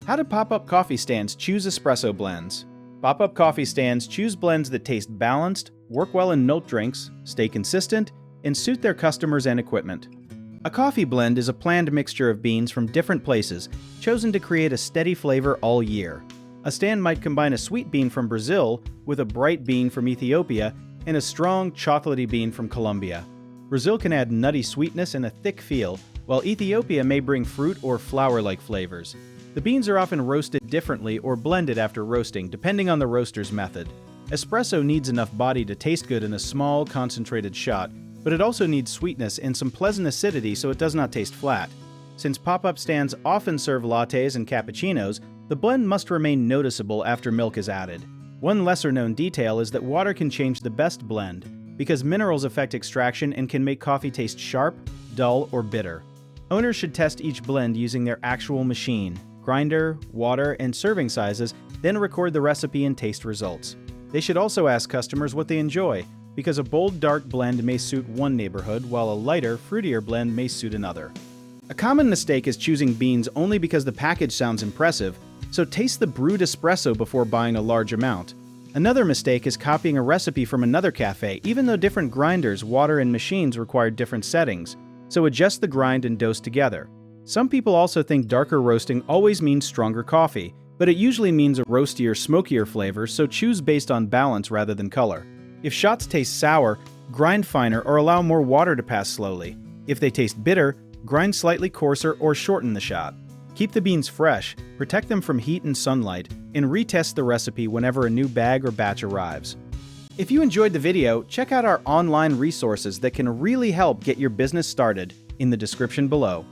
How do pop-up coffee stands choose espresso blends? Pop-up coffee stands choose blends that taste balanced, work well in milk drinks, stay consistent, and suit their customers and equipment. A coffee blend is a planned mixture of beans from different places, chosen to create a steady flavor all year. A stand might combine a sweet bean from Brazil with a bright bean from Ethiopia and a strong, chocolatey bean from Colombia. Brazil can add nutty sweetness and a thick feel, while Ethiopia may bring fruit or flower-like flavors. The beans are often roasted differently or blended after roasting, depending on the roaster's method. Espresso needs enough body to taste good in a small, concentrated shot, but it also needs sweetness and some pleasant acidity so it does not taste flat. Since pop-up stands often serve lattes and cappuccinos, the blend must remain noticeable after milk is added. One lesser-known detail is that water can change the best blend, because minerals affect extraction and can make coffee taste sharp, dull, or bitter. Owners should test each blend using their actual machine, grinder, water, and serving sizes, then record the recipe and taste results. They should also ask customers what they enjoy, because a bold, dark blend may suit one neighborhood, while a lighter, fruitier blend may suit another. A common mistake is choosing beans only because the package sounds impressive, so taste the brewed espresso before buying a large amount. Another mistake is copying a recipe from another cafe, even though different grinders, water, and machines require different settings, so adjust the grind and dose together. Some people also think darker roasting always means stronger coffee, but it usually means a roastier, smokier flavor, so choose based on balance rather than color. If shots taste sour, grind finer or allow more water to pass slowly. If they taste bitter, grind slightly coarser or shorten the shot. Keep the beans fresh, protect them from heat and sunlight, and retest the recipe whenever a new bag or batch arrives. If you enjoyed the video, check out our online resources that can really help get your business started in the description below.